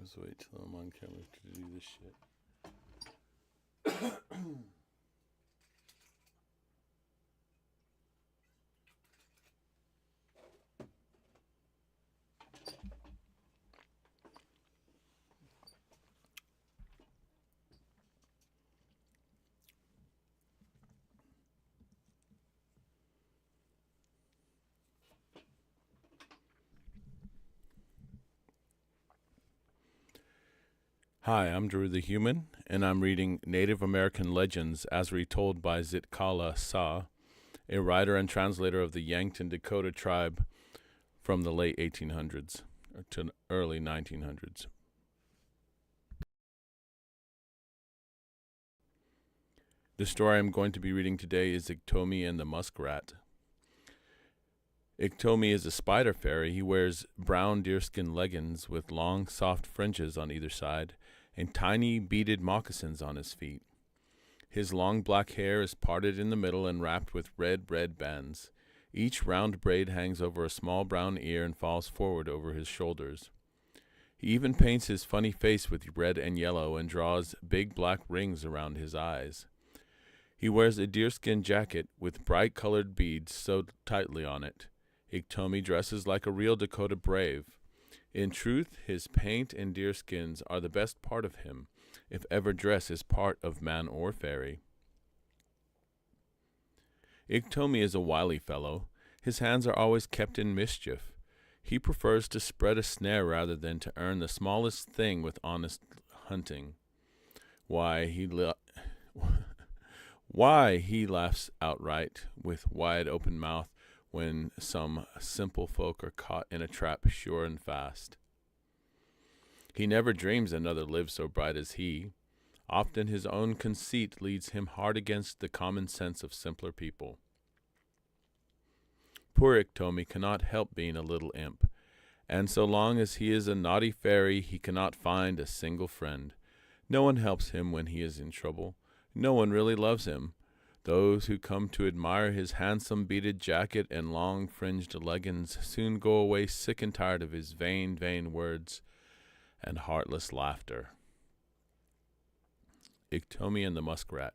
Let's wait till I'm on camera to do this shit. Hi, I'm Daruth the Human, and I'm reading Native American Legends as retold by Zitkala Sa, a writer and translator of the Yankton Dakota Tribe from the late 1800s to early 1900s. The story I'm going to be reading today is IKTOMI and the Muskrat. IKTOMI is a spider fairy. He wears brown deerskin leggings with long, soft fringes on either side and tiny beaded moccasins on his feet. His long black hair is parted in the middle and wrapped with red bands. Each round braid hangs over a small brown ear and falls forward over his shoulders. He even paints his funny face with red and yellow and draws big black rings around his eyes. He wears a deerskin jacket with bright colored beads sewed tightly on it. IKTOMI dresses like a real Dakota brave. In truth, his paint and deerskins are the best part of him, if ever dress is part of man or fairy. IKTOMI is a wily fellow. His hands are always kept in mischief. He prefers to spread a snare rather than to earn the smallest thing with honest hunting. Why, he laughs outright with wide open mouth when some simple folk are caught in a trap sure and fast. He never dreams another lives so bright as he. Often his own conceit leads him hard against the common sense of simpler people. Poor IKTOMI cannot help being a little imp, and so long as he is a naughty fairy, he cannot find a single friend. No one helps him when he is in trouble. No one really loves him. Those who come to admire his handsome beaded jacket and long fringed leggings soon go away sick and tired of his vain words and heartless laughter. IKTOMI and the Muskrat.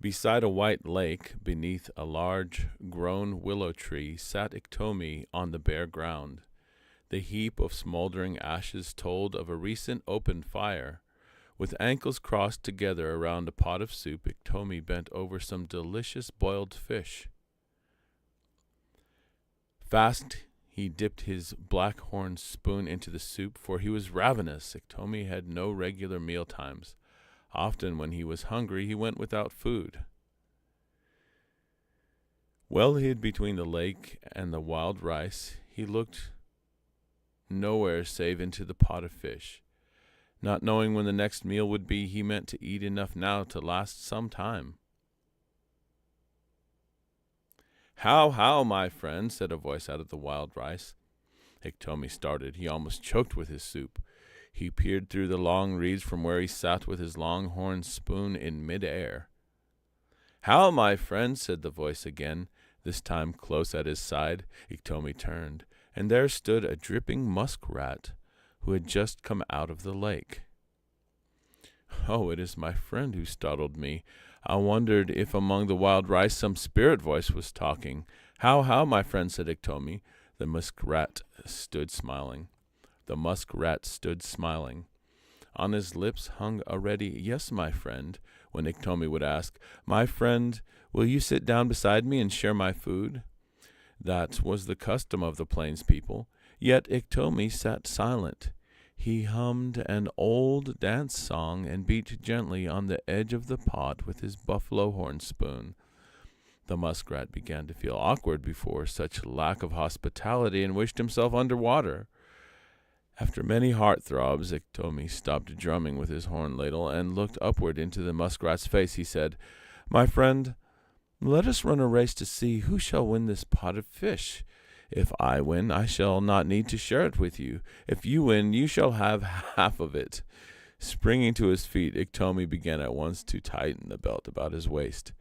Beside a white lake, beneath a large grown willow tree, sat IKTOMI on the bare ground. The heap of smoldering ashes told of a recent open fire. With ankles crossed together around a pot of soup, IKTOMI bent over some delicious boiled fish. Fast he dipped his black horn spoon into the soup, for he was ravenous. IKTOMI had no regular meal times. Often when he was hungry, he went without food. Well hid between the lake and the wild rice, he looked nowhere save into the pot of fish. Not knowing when the next meal would be, he meant to eat enough now to last some time. How, my friend, said a voice out of the wild rice. IKTOMI started. He almost choked with his soup. He peered through the long reeds from where he sat with his long horn spoon in mid-air. How, my friend, said the voice again, this time close at his side. IKTOMI turned, and there stood a dripping muskrat who had just come out of the lake. Oh, it is my friend who startled me. I wondered if among the wild rice some spirit voice was talking. How, my friend, said IKTOMI. The muskrat stood smiling. On his lips hung a ready, yes, my friend, when IKTOMI would ask, my friend, will you sit down beside me and share my food? That was the custom of the plains people. Yet IKTOMI sat silent. He hummed an old dance song and beat gently on the edge of the pot with his buffalo horn spoon. The muskrat began to feel awkward before such lack of hospitality and wished himself under water. After many heart-throbs, IKTOMI stopped drumming with his horn ladle and looked upward into the muskrat's face. He said, my friend, let us run a race to see who shall win this pot of fish. If I win, I shall not need to share it with you. If you win, you shall have half of it. Springing to his feet, IKTOMI began at once to tighten the belt about his waist.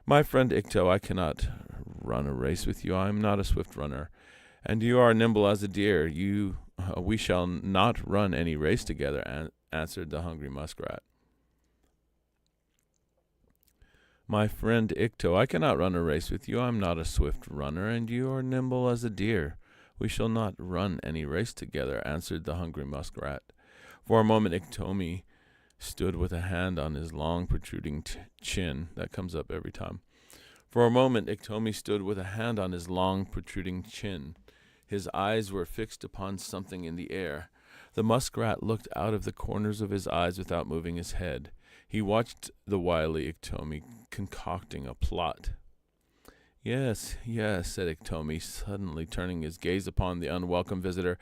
My friend IKTO, I cannot run a race with you. I am not a swift runner, and you are nimble as a deer. You We shall not run any race together, answered the hungry muskrat. My friend Ikto, I cannot run a race with you. I am not a swift runner, and you are nimble as a deer. We shall not run any race together, answered the hungry muskrat. For a moment IKTOMI stood with a hand on his long protruding chin. That comes up every time. For a moment IKTOMI stood with a hand on his long protruding chin. His eyes were fixed upon something in the air. The muskrat looked out of the corners of his eyes without moving his head. He watched the wily IKTOMI concocting a plot. Yes, yes, said IKTOMI, suddenly turning his gaze upon the unwelcome visitor.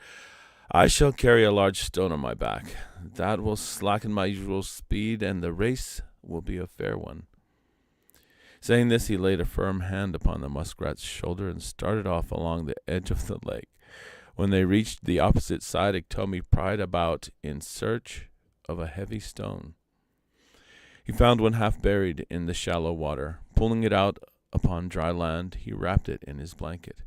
I shall carry a large stone on my back. That will slacken my usual speed, and the race will be a fair one. Saying this, he laid a firm hand upon the muskrat's shoulder and started off along the edge of the lake. When they reached the opposite side, IKTOMI pried about in search of a heavy stone. He found one half buried in the shallow water. Pulling it out upon dry land, he wrapped it in his blanket.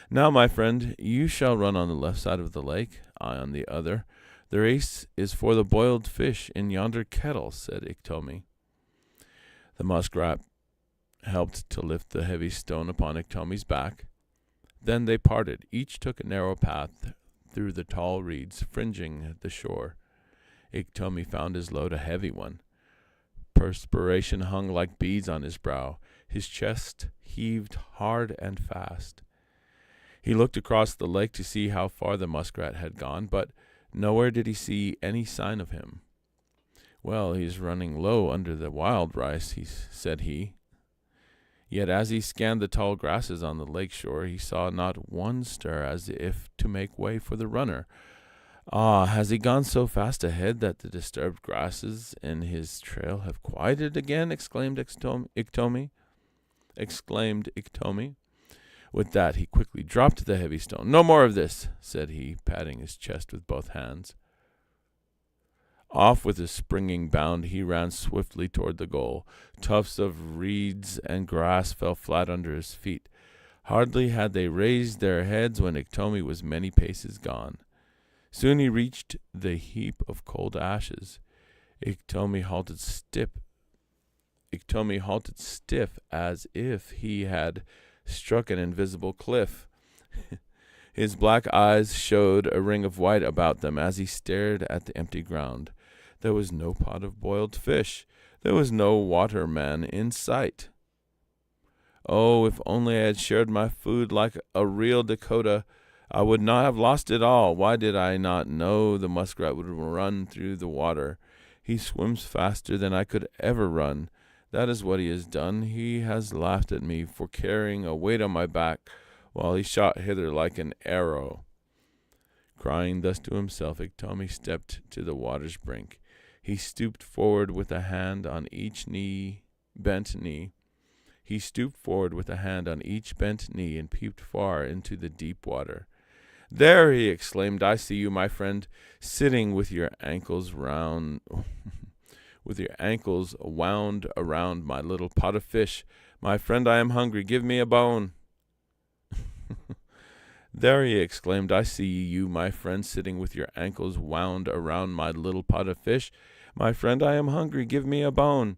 Now, my friend, you shall run on the left side of the lake, I on the other. The race is for the boiled fish in yonder kettle, said IKTOMI. The muskrat helped to lift the heavy stone upon IKTOMI's back. Then they parted. Each took a narrow path through the tall reeds fringing the shore. IKTOMI found his load a heavy one. Perspiration hung like beads on his brow. His chest heaved hard and fast. He looked across the lake to see how far the muskrat had gone, but nowhere did he see any sign of him. Well, he's running low under the wild rice, said he. Yet as he scanned the tall grasses on the lake shore, he saw not one stir, as if to make way for the runner. Ah, has he gone so fast ahead that the disturbed grasses in his trail have quieted again? Exclaimed IKTOMI. With that, he quickly dropped the heavy stone. No more of this, said he, patting his chest with both hands. Off with a springing bound, he ran swiftly toward the goal. Tufts of reeds and grass fell flat under his feet. Hardly had they raised their heads when IKTOMI was many paces gone. Soon he reached the heap of cold ashes. IKTOMI halted stiff as if he had struck an invisible cliff. His black eyes showed a ring of white about them as he stared at the empty ground. There was no pot of boiled fish. There was no waterman in sight. Oh, if only I had shared my food like a real Dakota, I would not have lost it all. Why did I not know the muskrat would run through the water? He swims faster than I could ever run. That is what he has done. He has laughed at me for carrying a weight on my back, while he shot hither like an arrow. Crying thus to himself, IKTOMI stepped to the water's brink. He stooped forward with a hand on each bent knee. He stooped forward with a hand on each bent knee and peeped far into the deep water. There, he exclaimed, I see you, my friend, sitting with your ankles wound around my little pot of fish. My friend, I am hungry. Give me a bone. There, he exclaimed, I see you, my friend, sitting with your ankles wound around my little pot of fish. My friend, I am hungry. Give me a bone.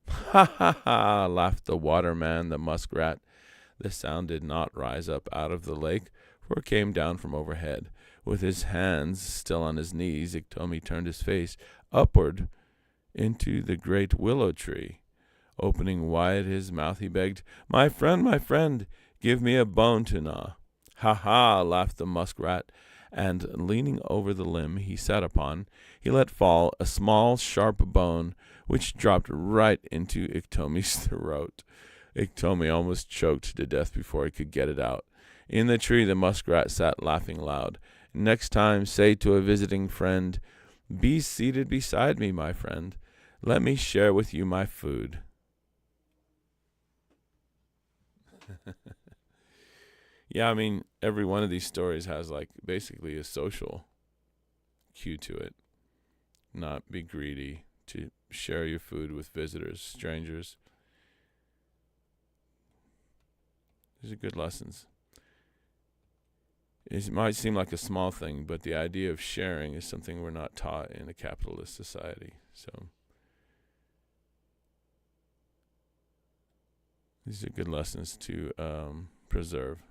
Ha ha ha, laughed the waterman, the muskrat. The sound did not rise up out of the lake, for it came down from overhead. With his hands still on his knees, IKTOMI turned his face upward into the great willow tree. Opening wide his mouth, he begged, my friend, give me a bone to gnaw. Ha ha, laughed the muskrat, and leaning over the limb he sat upon, he let fall a small, sharp bone, which dropped right into IKTOMI's throat. IKTOMI almost choked to death before he could get it out. In the tree the muskrat sat laughing loud. Next time say to a visiting friend, be seated beside me, my friend. Let me share with you my food. Yeah, I mean, every one of these stories has like basically a social cue to it. Not be greedy, to share your food with visitors, strangers. These are good lessons. It might seem like a small thing, but the idea of sharing is something we're not taught in a capitalist society. So these are good lessons to preserve.